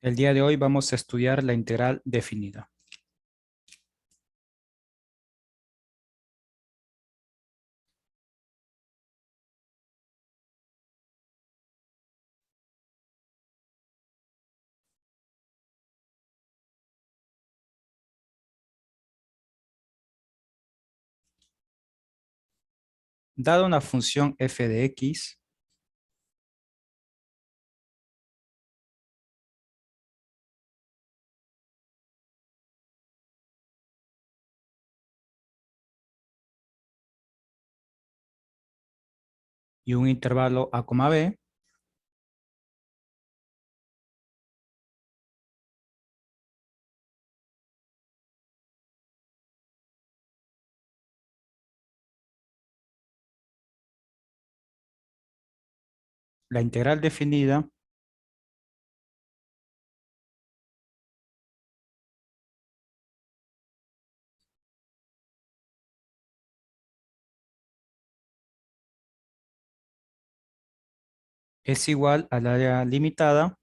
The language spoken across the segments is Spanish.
El día de hoy vamos a estudiar la integral definida. Dada una función f de x y un intervalo a, b, la integral definida es igual al área limitada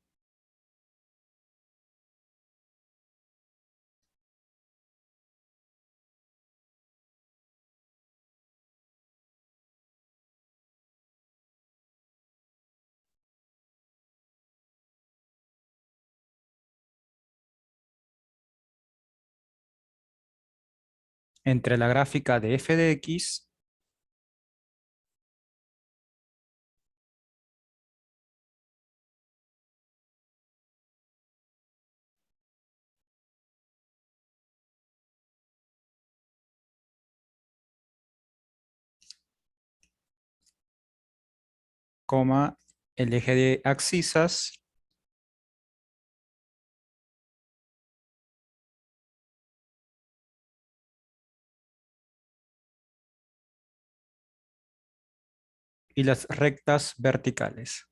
entre la gráfica de f de x coma el eje de abscisas y las rectas verticales.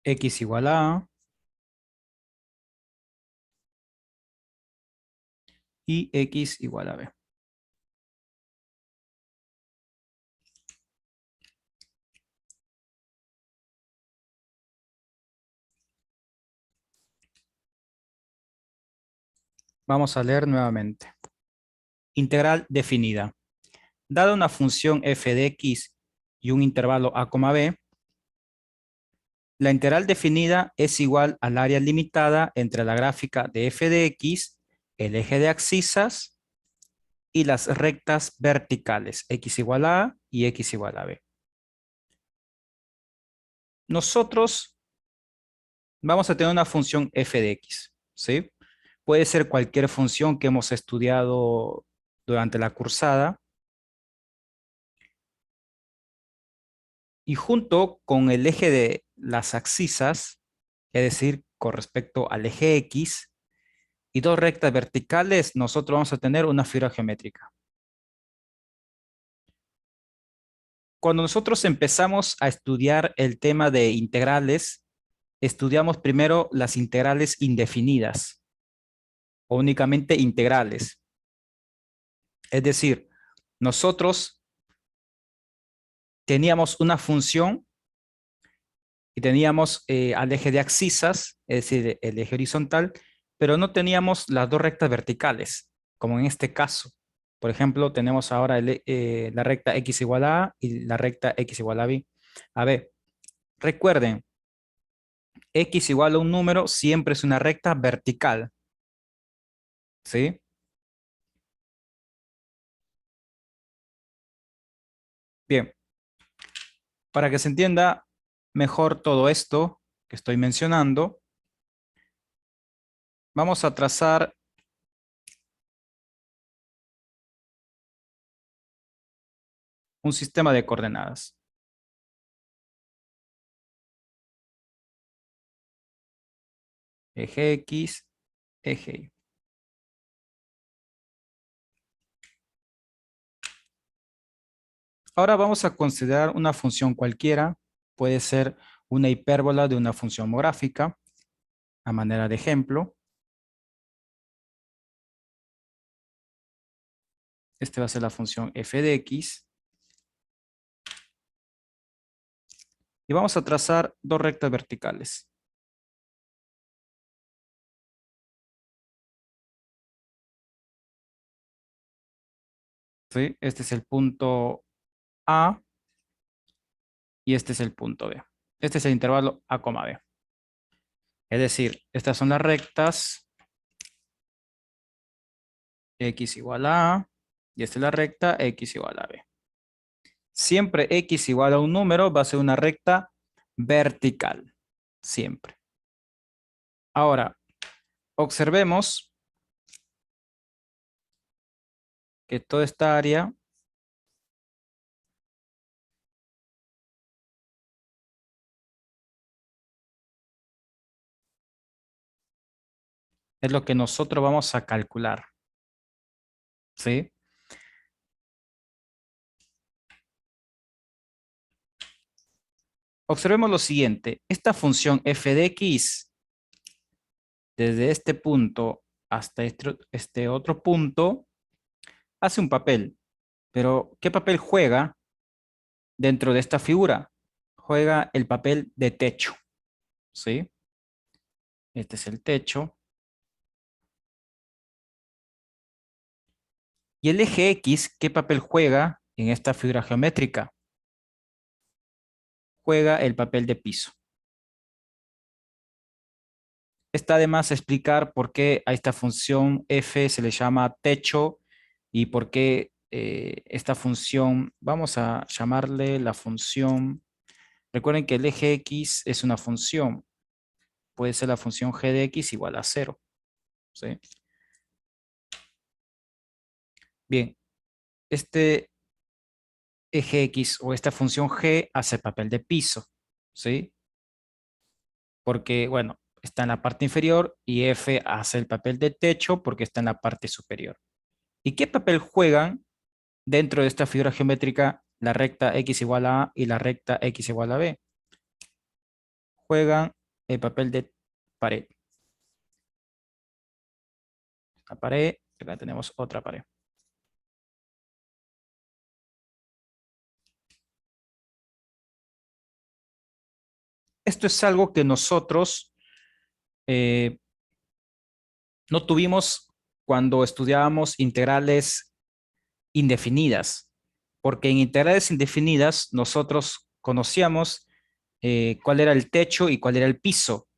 X igual a y x igual a b. Vamos a leer nuevamente. Integral definida. Dada una función f de x y un intervalo a, b, la integral definida es igual al área limitada entre la gráfica de f de x, el eje de abscisas y las rectas verticales, x igual a y x igual a b. Nosotros vamos a tener una función f de x, ¿sí? Puede ser cualquier función que hemos estudiado durante la cursada. Y junto con el eje de las abscisas, es decir, con respecto al eje x, y dos rectas verticales, nosotros vamos a tener una figura geométrica. Cuando nosotros empezamos a estudiar el tema de integrales, estudiamos primero las integrales indefinidas o únicamente integrales. Es decir, nosotros teníamos una función y teníamos al eje de abscisas, es decir, el eje horizontal, pero no teníamos las dos rectas verticales, como en este caso. Por ejemplo, tenemos ahora la recta x igual a y la recta x igual a b. A ver, recuerden, x igual a un número siempre es una recta vertical, ¿sí? Bien, para que se entienda mejor todo esto que estoy mencionando, vamos a trazar un sistema de coordenadas. Eje X, eje Y. Ahora vamos a considerar una función cualquiera. Puede ser una hipérbola de una función homográfica a manera de ejemplo. Este va a ser la función f de x. Y vamos a trazar dos rectas verticales. ¿Sí? Este es el punto A y este es el punto B. Este es el intervalo A, B. Es decir, estas son las rectas x igual a A y esta es la recta x igual a B. Siempre x igual a un número va a ser una recta vertical. Siempre. Ahora, observemos que toda esta área es lo que nosotros vamos a calcular. ¿Sí? Observemos lo siguiente. Esta función f de x, desde este punto hasta este otro punto, hace un papel. Pero, ¿qué papel juega dentro de esta figura? Juega el papel de techo. ¿Sí? Este es el techo. Y el eje X, ¿qué papel juega en esta figura geométrica? Juega el papel de piso. Está además explicar por qué a esta función f se le llama techo y por qué esta función, vamos a llamarle la función, recuerden que el eje X es una función, puede ser la función g de x igual a 0. ¿Sí? Bien, este eje X o esta función g hace papel de piso. ¿Sí? Porque, bueno, está en la parte inferior y f hace el papel de techo porque está en la parte superior. ¿Y qué papel juegan dentro de esta figura geométrica la recta x igual a A y la recta x igual a B? Juegan el papel de pared. La pared, acá tenemos otra pared. Esto es algo que nosotros eh, no tuvimos cuando estudiábamos integrales indefinidas, porque en integrales indefinidas nosotros conocíamos cuál era el techo y cuál era el piso,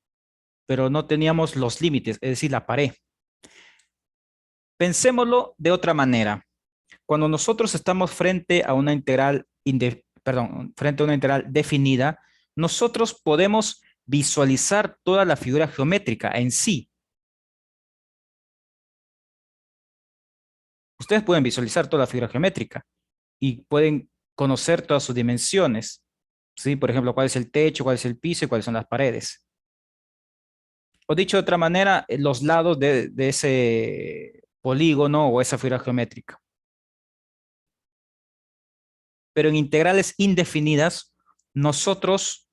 pero no teníamos los límites, es decir, la pared. Pensémoslo de otra manera. Cuando nosotros estamos frente a una integral, frente a una integral definida, nosotros podemos visualizar toda la figura geométrica en sí. Ustedes pueden visualizar toda la figura geométrica y pueden conocer todas sus dimensiones. ¿Sí? Por ejemplo, cuál es el techo, cuál es el piso y cuáles son las paredes. O dicho de otra manera, los lados de ese polígono o esa figura geométrica. Pero en integrales indefinidas, nosotros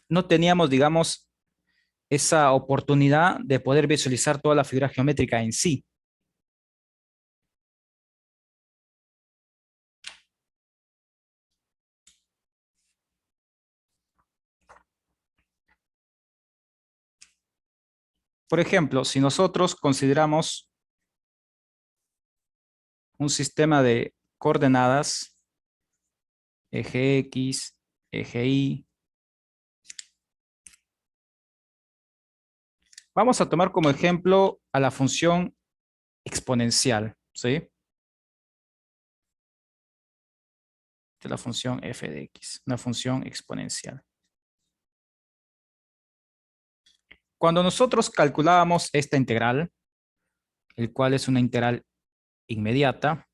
no teníamos, digamos, esa oportunidad de poder visualizar toda la figura geométrica en sí. Por ejemplo, si nosotros consideramos un sistema de coordenadas, eje X, eje Y, vamos a tomar como ejemplo a la función exponencial, ¿sí? Esta es la función f de x, una función exponencial. Cuando nosotros calculábamos esta integral, el cual es una integral inmediata,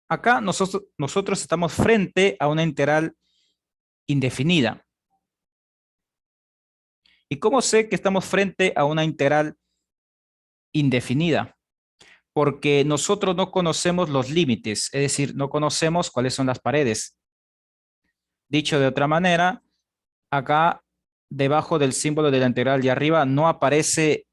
acá nosotros estamos frente a una integral indefinida. ¿Y cómo sé que estamos frente a una integral indefinida? porque nosotros no conocemos los límites, es decir, no conocemos cuáles son las paredes. Dicho de otra manera, acá debajo del símbolo de la integral de arriba no aparece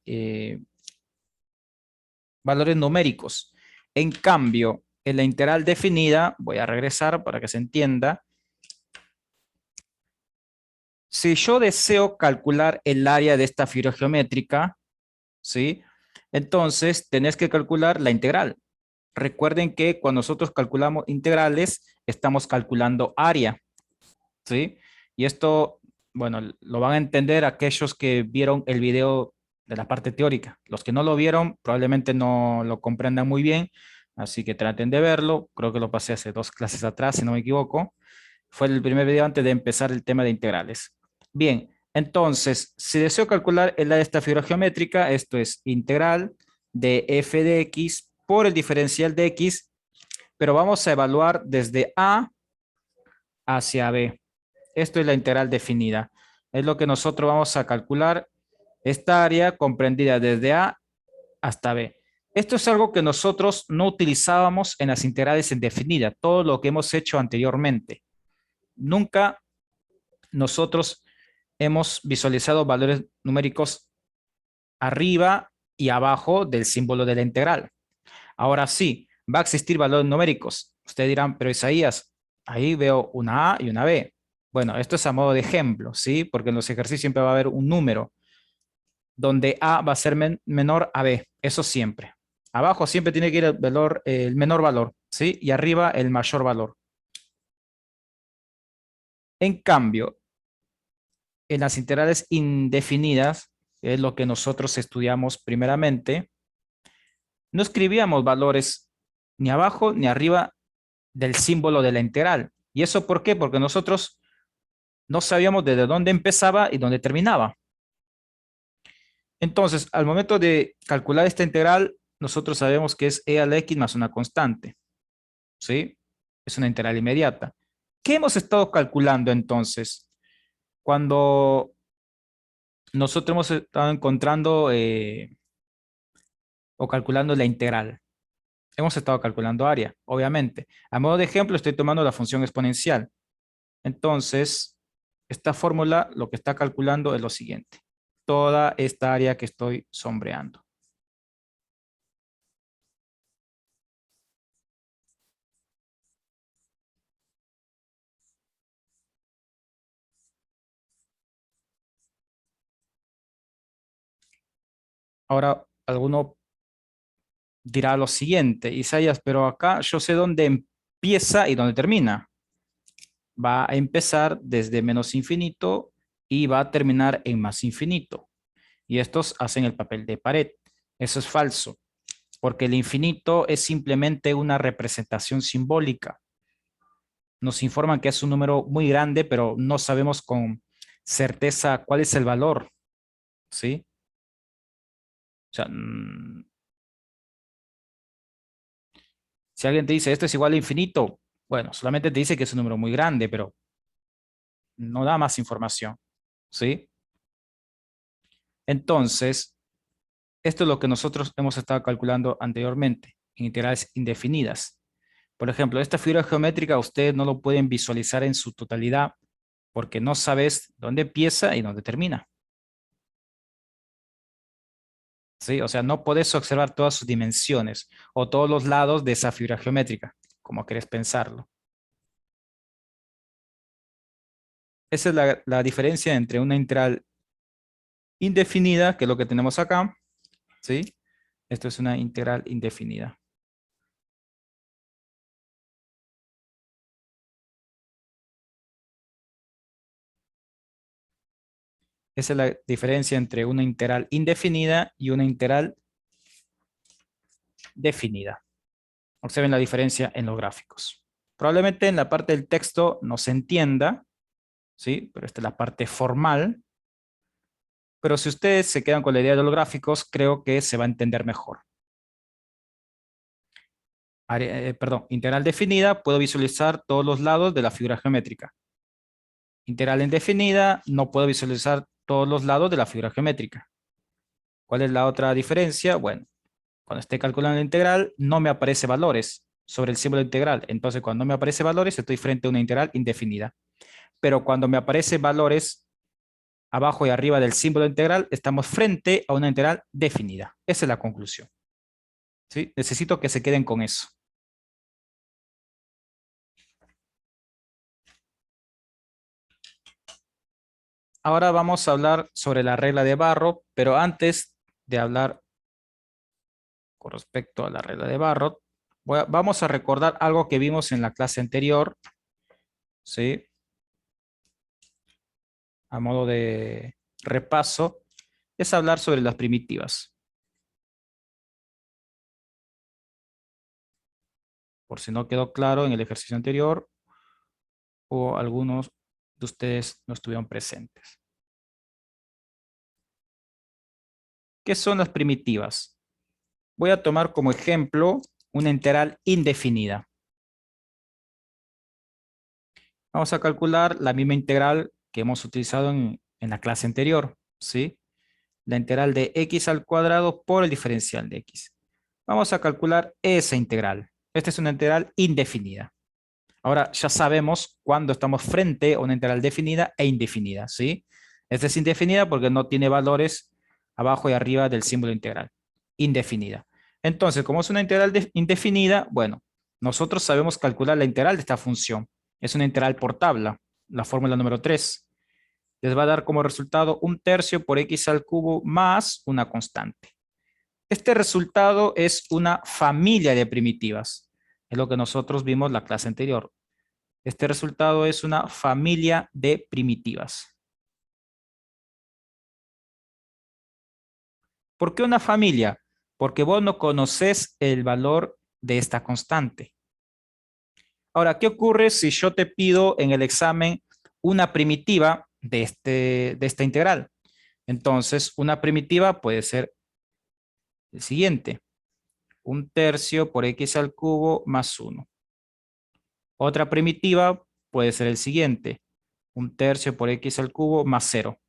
valores numéricos. En cambio, en la integral definida, voy a regresar para que se entienda. Si yo deseo calcular el área de esta figura geométrica, ¿sí? Entonces, tenés que calcular la integral. Recuerden que cuando nosotros calculamos integrales, estamos calculando área, ¿sí? Y esto, bueno, lo van a entender aquellos que vieron el video de la parte teórica. Los que no lo vieron probablemente no lo comprendan muy bien, así que traten de verlo. Creo que lo pasé hace 2 clases atrás, si no me equivoco. Fue el primer video antes de empezar el tema de integrales. Bien, entonces, si deseo calcular el área de esta figura geométrica, esto es integral de f de x por el diferencial de x, pero vamos a evaluar desde a hacia b. Esto es la integral definida. Es lo que nosotros vamos a calcular, esta área comprendida desde a hasta b. Esto es algo que nosotros no utilizábamos en las integrales en definida, todo lo que hemos hecho anteriormente. Nunca nosotros hemos visualizado valores numéricos arriba y abajo del símbolo de la integral. Ahora sí, va a existir valores numéricos. Ustedes dirán, pero Isaías, ahí veo una A y una B. Bueno, esto es a modo de ejemplo, ¿sí? Porque en los ejercicios siempre va a haber un número donde A va a ser menor a B. Eso siempre. Abajo siempre tiene que ir el valor, el menor valor, ¿sí? Y arriba el mayor valor. En cambio, en las integrales indefinidas, que es lo que nosotros estudiamos primeramente, no escribíamos valores ni abajo ni arriba del símbolo de la integral. ¿Y eso por qué? Porque nosotros no sabíamos desde dónde empezaba y dónde terminaba. Entonces, al momento de calcular esta integral, nosotros sabemos que es e a la x más una constante, ¿sí? Es una integral inmediata. ¿Qué hemos estado calculando entonces? Cuando nosotros hemos estado encontrando o calculando la integral. Hemos estado calculando área, obviamente. A modo de ejemplo, estoy tomando la función exponencial. Entonces, esta fórmula lo que está calculando es lo siguiente. Toda esta área que estoy sombreando. Ahora, alguno dirá lo siguiente, Isaías, pero acá yo sé dónde empieza y dónde termina. Va a empezar desde menos infinito y va a terminar en más infinito. Y estos hacen el papel de pared. Eso es falso, porque el infinito es simplemente una representación simbólica. Nos informan que es un número muy grande, pero no sabemos con certeza cuál es el valor, ¿sí? O sea, si alguien te dice esto es igual a infinito, bueno, solamente te dice que es un número muy grande, pero no da más información, ¿sí? Entonces, esto es lo que nosotros hemos estado calculando anteriormente, en integrales indefinidas. Por ejemplo, esta figura geométrica ustedes no lo pueden visualizar en su totalidad porque no sabes dónde empieza y dónde termina. ¿Sí? O sea, no puedes observar todas sus dimensiones o todos los lados de esa figura geométrica, como querés pensarlo. Esa es la diferencia entre una integral indefinida, que es lo que tenemos acá, ¿sí? Esto es una integral indefinida. Esa es la diferencia entre una integral indefinida y una integral definida. Observen la diferencia en los gráficos. Probablemente en la parte del texto no se entienda, ¿sí? Pero esta es la parte formal. Pero si ustedes se quedan con la idea de los gráficos, creo que se va a entender mejor. Perdón, integral definida, puedo visualizar todos los lados de la figura geométrica. Integral indefinida, no puedo visualizar todos los lados de la figura geométrica. ¿Cuál es la otra diferencia? Bueno, Cuando esté calculando la integral, no me aparece valores sobre el símbolo integral. Entonces, cuando no me aparece valores, estoy frente a una integral indefinida. Pero cuando me aparece valores abajo y arriba del símbolo integral, estamos frente a una integral definida. Esa es la conclusión. ¿Sí? Necesito que se queden con eso. Ahora vamos a hablar sobre la regla de Barrow, pero antes de hablar con respecto a la regla de Barrow, vamos a recordar algo que vimos en la clase anterior, ¿sí? A modo de repaso, es hablar sobre las primitivas. Por si no quedó claro en el ejercicio anterior o algunos de ustedes no estuvieron presentes. ¿Qué son las primitivas? Voy a tomar como ejemplo una integral indefinida. Vamos a calcular la misma integral que hemos utilizado en la clase anterior, ¿sí? La integral de x al cuadrado por el diferencial de x. Vamos a calcular esa integral. Esta es una integral indefinida. Ahora ya sabemos cuándo estamos frente a una integral definida e indefinida, ¿sí? Esta es indefinida porque no tiene valores abajo y arriba del símbolo integral. Indefinida. Entonces, como es una integral indefinida, bueno, nosotros sabemos calcular la integral de esta función. Es una integral por tabla, la fórmula número 3. Les va a dar como resultado un tercio por x al cubo más una constante. Este resultado es una familia de primitivas. Es lo que nosotros vimos en la clase anterior. Este resultado es una familia de primitivas. ¿Por qué una familia? Porque vos no conoces el valor de esta constante. Ahora, ¿qué ocurre si yo te pido en el examen una primitiva de esta integral? Entonces, una primitiva puede ser el siguiente. Un tercio por x al cubo más 1. Otra primitiva puede ser el siguiente. Un tercio por x al cubo más 0.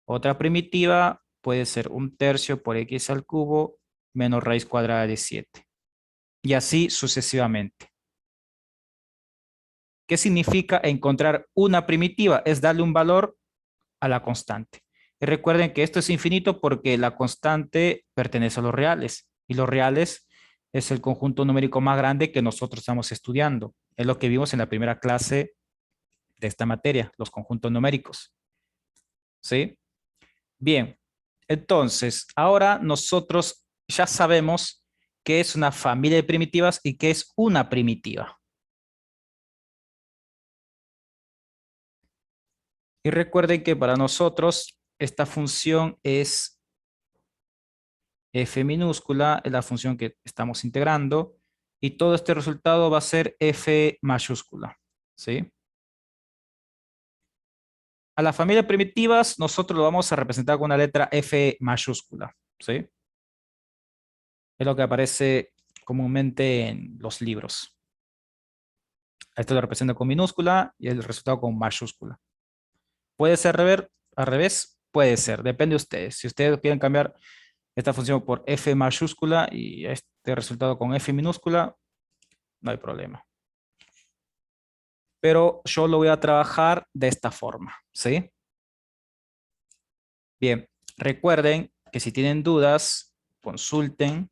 Otra primitiva puede ser un tercio por x al cubo menos raíz cuadrada de 7. Y así sucesivamente. ¿Qué significa encontrar una primitiva? Es darle un valor a la constante. Y recuerden que esto es infinito porque la constante pertenece a los reales. Y los reales es el conjunto numérico más grande que nosotros estamos estudiando. Es lo que vimos en la primera clase de esta materia, los conjuntos numéricos. ¿Sí? Bien, entonces, ahora nosotros ya sabemos qué es una familia de primitivas y qué es una primitiva. Y recuerden que para nosotros esta función es f minúscula, es la función que estamos integrando, y todo este resultado va a ser f mayúscula, ¿sí? A la familia de primitivas nosotros lo vamos a representar con una letra f mayúscula, ¿sí? Es lo que aparece comúnmente en los libros. Esto lo representa con minúscula y el resultado con mayúscula. ¿Puede ser al revés? Puede ser, depende de ustedes. Si ustedes quieren cambiar esta función por f mayúscula y este resultado con f minúscula, no hay problema. Pero yo lo voy a trabajar de esta forma, ¿sí? Bien, recuerden que si tienen dudas, consulten,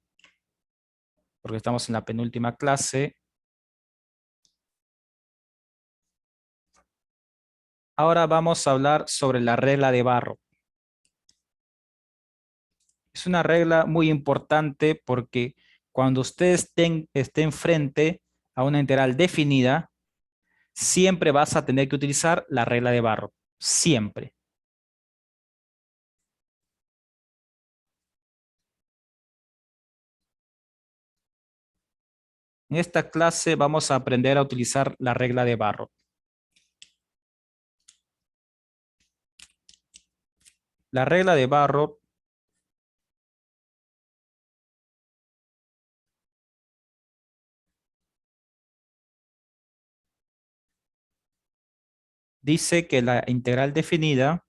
porque estamos en la penúltima clase. Ahora vamos a hablar sobre la regla de Barrow. Es una regla muy importante porque cuando ustedes estén frente a una integral definida, siempre vas a tener que utilizar la regla de Barrow. Siempre. En esta clase vamos a aprender a utilizar la regla de Barrow. La regla de Barrow dice que la integral definida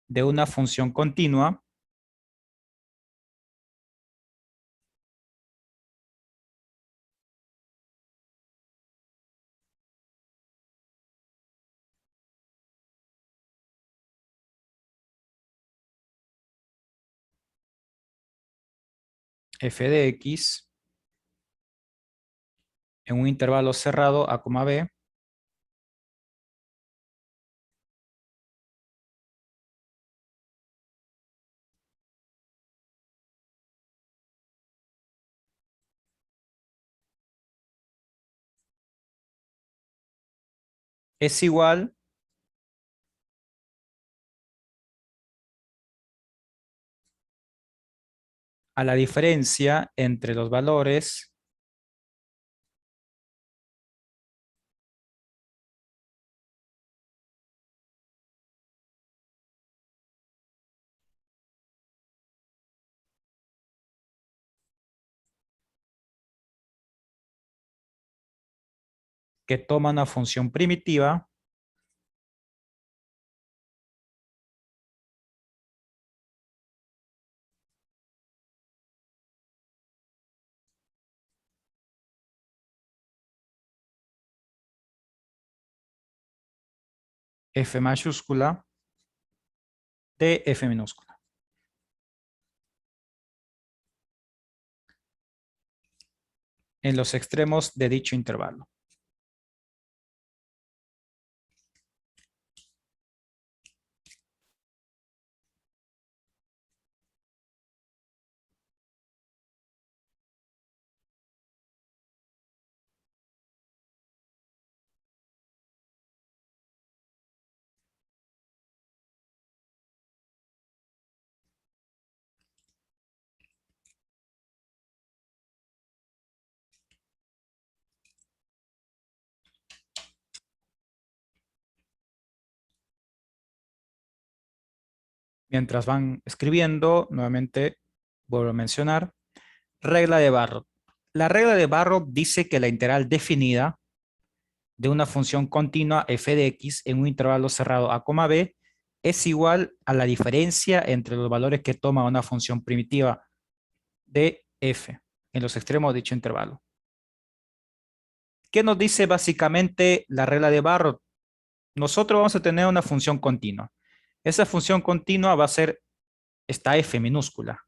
de una función continua f de x en un intervalo cerrado a, b, es igual a la diferencia entre los valores que toma una función primitiva f mayúscula de f minúscula. En los extremos de dicho intervalo. Mientras van escribiendo, nuevamente vuelvo a mencionar, regla de Barrow. La regla de Barrow dice que la integral definida de una función continua f de x en un intervalo cerrado a, b es igual a la diferencia entre los valores que toma una función primitiva de f en los extremos de dicho intervalo. ¿Qué nos dice básicamente la regla de Barrow? Nosotros vamos a tener una función continua. Esa función continua va a ser esta f minúscula.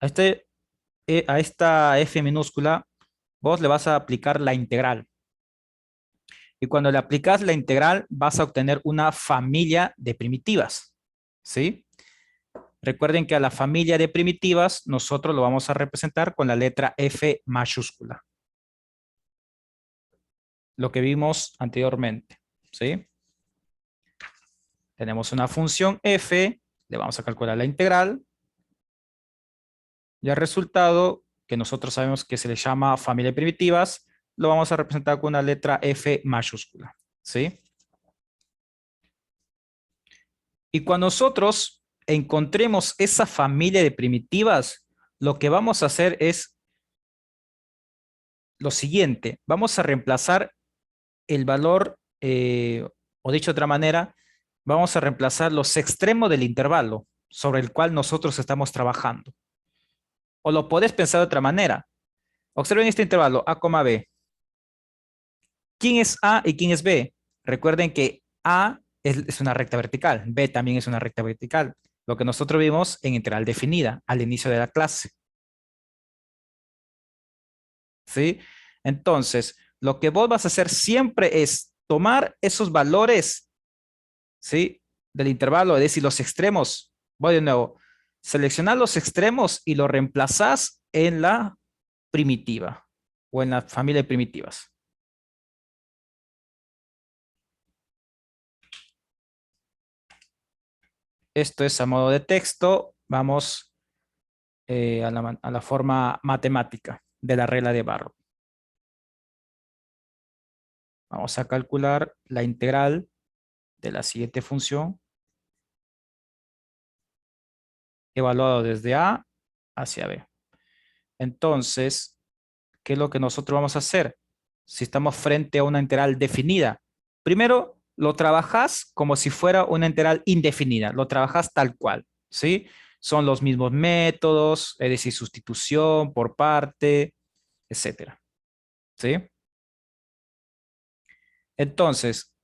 A esta f minúscula vos le vas a aplicar la integral. Y cuando le aplicas la integral vas a obtener una familia de primitivas. ¿Sí? Recuerden que a la familia de primitivas nosotros lo vamos a representar con la letra f mayúscula. Lo que vimos anteriormente. ¿Sí? Tenemos una función f, le vamos a calcular la integral. Y el resultado, que nosotros sabemos que se le llama familia de primitivas, lo vamos a representar con una letra f mayúscula. ¿Sí? Y cuando nosotros encontremos esa familia de primitivas, lo que vamos a hacer es lo siguiente. Vamos a reemplazar el valor, o dicho de otra manera, vamos a reemplazar los extremos del intervalo sobre el cual nosotros estamos trabajando. O lo podés pensar de otra manera. Observen este intervalo A, B. ¿Quién es A y quién es B? Recuerden que A es una recta vertical, B también es una recta vertical. Lo que nosotros vimos en integral definida al inicio de la clase. ¿Sí? Entonces, lo que vos vas a hacer siempre es tomar esos valores, ¿sí? Del intervalo, es decir, los extremos. Voy de nuevo. Seleccionar los extremos y lo reemplazás en la primitiva o en la familia de primitivas. Esto es a modo de texto. Vamos a la forma matemática de la regla de Barrow. Vamos a calcular la integral de la siguiente función, evaluado desde A hacia B. Entonces, ¿qué es lo que nosotros vamos a hacer? Si estamos frente a una integral definida. Primero, lo trabajas como si fuera una integral indefinida, lo trabajas tal cual, ¿sí? Son los mismos métodos, es decir, sustitución por parte, etcétera, ¿sí? Entonces,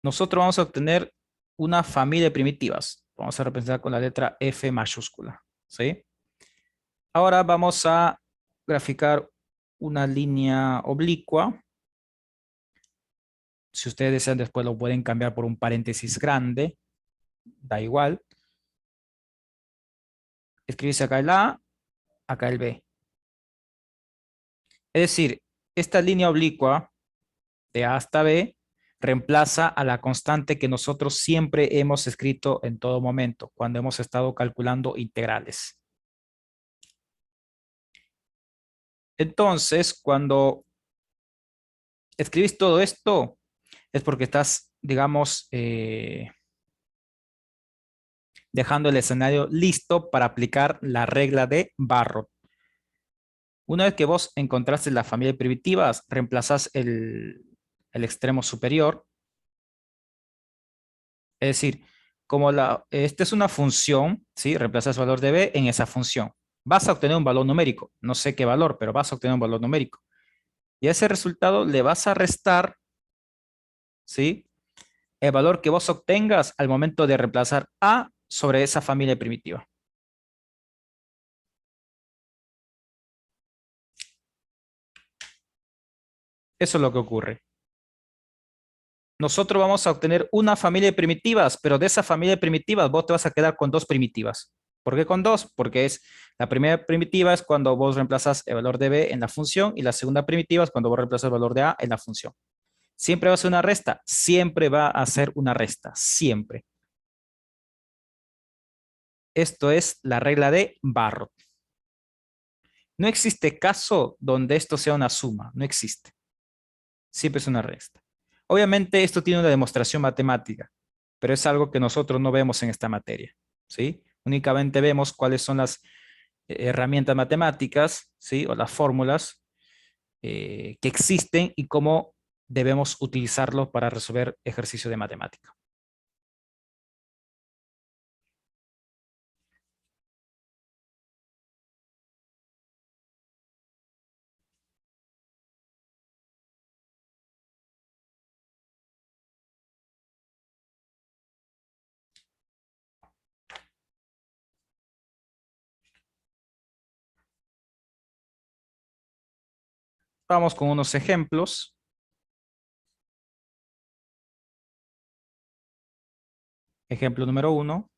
nosotros vamos a obtener una familia de primitivas. Vamos a representar con la letra F mayúscula, ¿sí? Ahora vamos a graficar una línea oblicua. Si ustedes desean, después lo pueden cambiar por un paréntesis grande, da igual. Escribirse acá el A, acá el B. Es decir, esta línea oblicua de A hasta B reemplaza a la constante que nosotros siempre hemos escrito en todo momento, cuando hemos estado calculando integrales. Entonces, cuando escribís todo esto, es porque estás, digamos, dejando el escenario listo para aplicar la regla de Barrot. Una vez que vos encontraste la familia de primitivas, reemplazás el extremo superior. Es decir, como esta es una función, ¿sí? Reemplazas el valor de b en esa función. Vas a obtener un valor numérico. No sé qué valor, pero vas a obtener un valor numérico. Y a ese resultado le vas a restar, ¿sí? El valor que vos obtengas al momento de reemplazar a sobre esa familia primitiva. Eso es lo que ocurre. Nosotros vamos a obtener una familia de primitivas, pero de esa familia de primitivas vos te vas a quedar con dos primitivas. ¿Por qué con dos? Porque la primera primitiva es cuando vos reemplazas el valor de b en la función y la segunda primitiva es cuando vos reemplazas el valor de a en la función. ¿Siempre va a ser una resta? Siempre va a ser una resta, siempre. Esto es la regla de Barrot. No existe caso donde esto sea una suma, no existe. Siempre es una resta. Obviamente esto tiene una demostración matemática, pero es algo que nosotros no vemos en esta materia, ¿sí? Únicamente vemos cuáles son las herramientas matemáticas, ¿sí? O las fórmulas que existen y cómo debemos utilizarlos para resolver ejercicios de matemática. Vamos con unos ejemplos. Ejemplo número 1.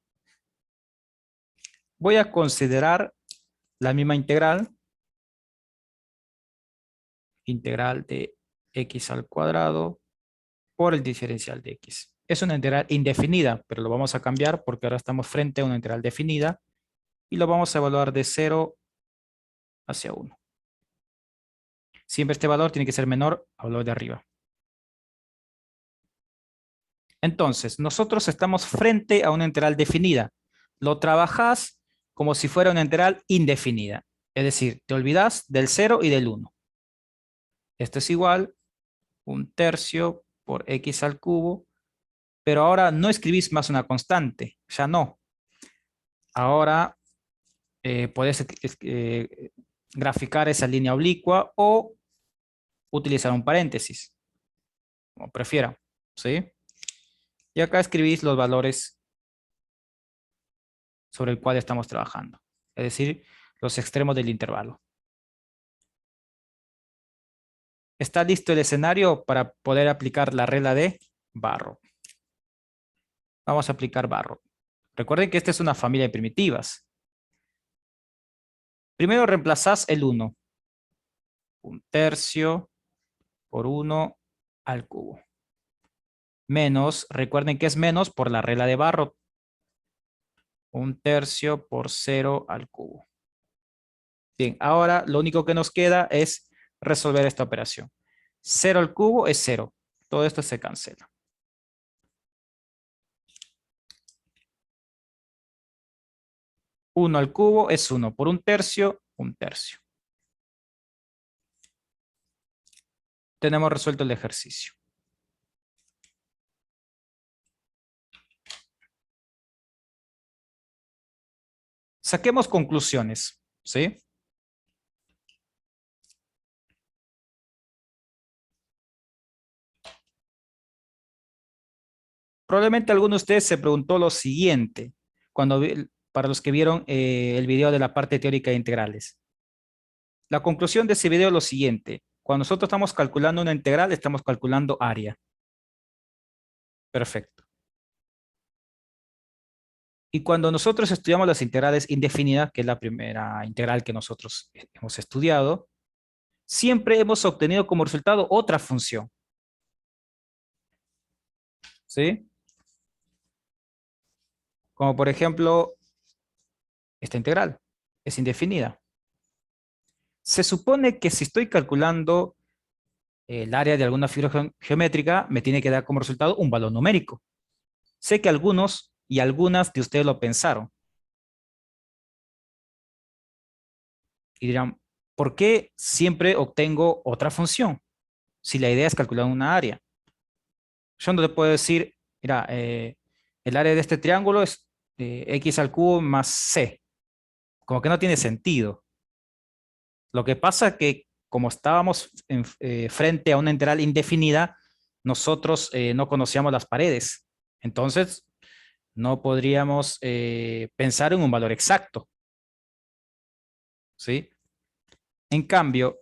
Voy a considerar la misma integral de x al cuadrado por el diferencial de x. Es una integral indefinida, pero lo vamos a cambiar porque ahora estamos frente a una integral definida y lo vamos a evaluar de 0 hacia 1. Siempre este valor tiene que ser menor al valor de arriba. Entonces, nosotros estamos frente a una integral definida. Lo trabajas como si fuera una integral indefinida. Es decir, te olvidas del 0 y del 1. Esto es igual a 1/3 por x al cubo. Pero ahora no escribís más una constante. Ya no. Ahora puedes graficar esa línea oblicua o utilizar un paréntesis, como prefiera, ¿sí? Y acá escribís los valores sobre el cual estamos trabajando, es decir, los extremos del intervalo. Está listo el escenario para poder aplicar la regla de Barrow. Vamos a aplicar Barrow. Recuerden que esta es una familia de primitivas. Primero reemplazás el 1. 1/3 por 1 al cubo. Menos, recuerden que es menos por la regla de Barrow. 1/3 por 0 al cubo. Bien, ahora lo único que nos queda es resolver esta operación. 0 al cubo es 0. Todo esto se cancela. 1 al cubo es 1 por 1/3, 1/3. Tenemos resuelto el ejercicio. Saquemos conclusiones, ¿sí? Probablemente alguno de ustedes se preguntó lo siguiente, para los que vieron el video de la parte teórica de integrales. La conclusión de ese video es lo siguiente. Cuando nosotros estamos calculando una integral, estamos calculando área. Perfecto. Y cuando nosotros estudiamos las integrales indefinidas, que es la primera integral que nosotros hemos estudiado, siempre hemos obtenido como resultado otra función. ¿Sí? Como por ejemplo, esta integral es indefinida. Se supone que si estoy calculando el área de alguna figura geométrica, me tiene que dar como resultado un valor numérico. Sé que algunos y algunas de ustedes lo pensaron y dirán, ¿por qué siempre obtengo otra función? Si la idea es calcular una área. Yo no le puedo decir, mira, el área de este triángulo es x al cubo más c. Como que no tiene sentido. Lo que pasa es que como estábamos frente a una integral indefinida, nosotros no conocíamos las paredes. Entonces, no podríamos pensar en un valor exacto. ¿Sí? En cambio,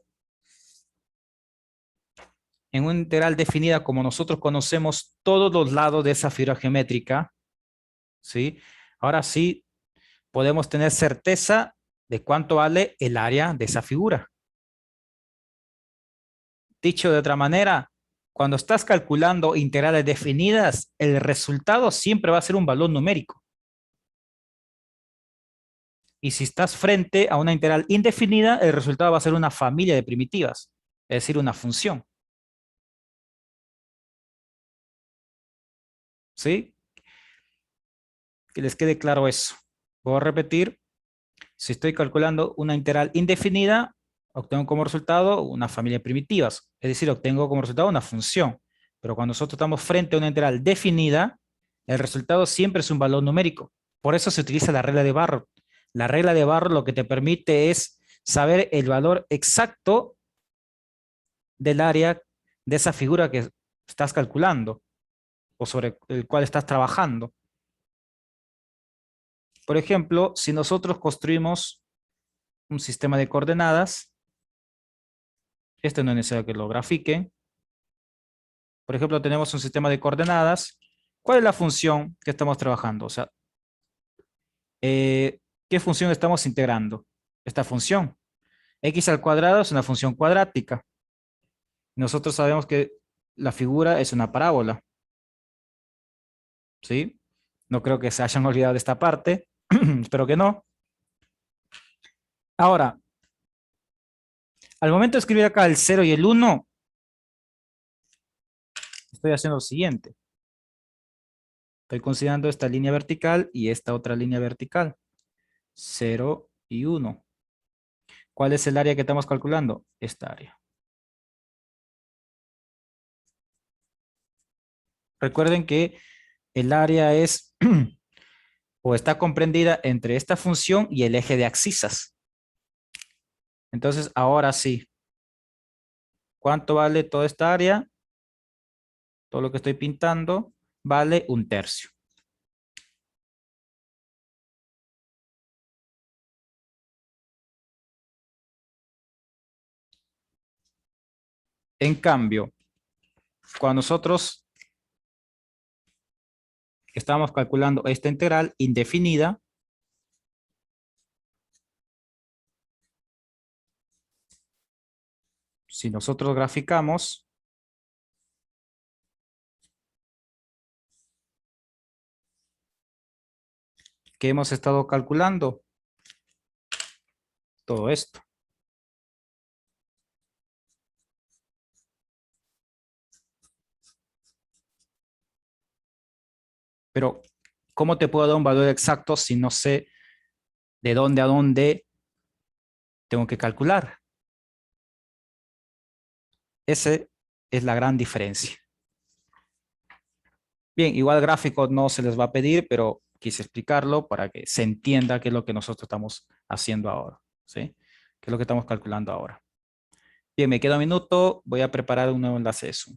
en una integral definida como nosotros conocemos todos los lados de esa figura geométrica, ¿sí? Ahora sí podemos tener certeza de cuánto vale el área de esa figura. Dicho de otra manera, cuando estás calculando integrales definidas, el resultado siempre va a ser un valor numérico. Y si estás frente a una integral indefinida, el resultado va a ser una familia de primitivas, es decir, una función. ¿Sí? Que les quede claro eso. Voy a repetir. Si estoy calculando una integral indefinida, obtengo como resultado una familia de primitivas, es decir, obtengo como resultado una función. Pero cuando nosotros estamos frente a una integral definida, el resultado siempre es un valor numérico. Por eso se utiliza la regla de Barrow. La regla de Barrow lo que te permite es saber el valor exacto del área de esa figura que estás calculando o sobre el cual estás trabajando. Por ejemplo, si nosotros construimos un sistema de coordenadas, este no es necesario que lo grafiquen. Por ejemplo, tenemos un sistema de coordenadas. ¿Cuál es la función que estamos trabajando? O sea, ¿qué función estamos integrando? Esta función. X al cuadrado es una función cuadrática. Nosotros sabemos que la figura es una parábola. ¿Sí? No creo que se hayan olvidado de esta parte. Espero que no. Ahora, al momento de escribir acá el 0 y el 1, estoy haciendo lo siguiente. Estoy considerando esta línea vertical y esta otra línea vertical. 0 y 1. ¿Cuál es el área que estamos calculando? Esta área. Recuerden que el área es o está comprendida entre esta función y el eje de abscisas. Entonces, ahora sí, ¿cuánto vale toda esta área? Todo lo que estoy pintando vale 1/3. En cambio, cuando nosotros estamos calculando esta integral indefinida, si nosotros graficamos, ¿qué hemos estado calculando? Todo esto. Pero, ¿cómo te puedo dar un valor exacto si no sé de dónde a dónde tengo que calcular? Esa es la gran diferencia. Bien, igual gráfico no se les va a pedir, pero quise explicarlo para que se entienda qué es lo que nosotros estamos haciendo ahora, ¿sí? ¿Qué es lo que estamos calculando ahora? Bien, me queda un minuto, voy a preparar un nuevo enlace de Zoom.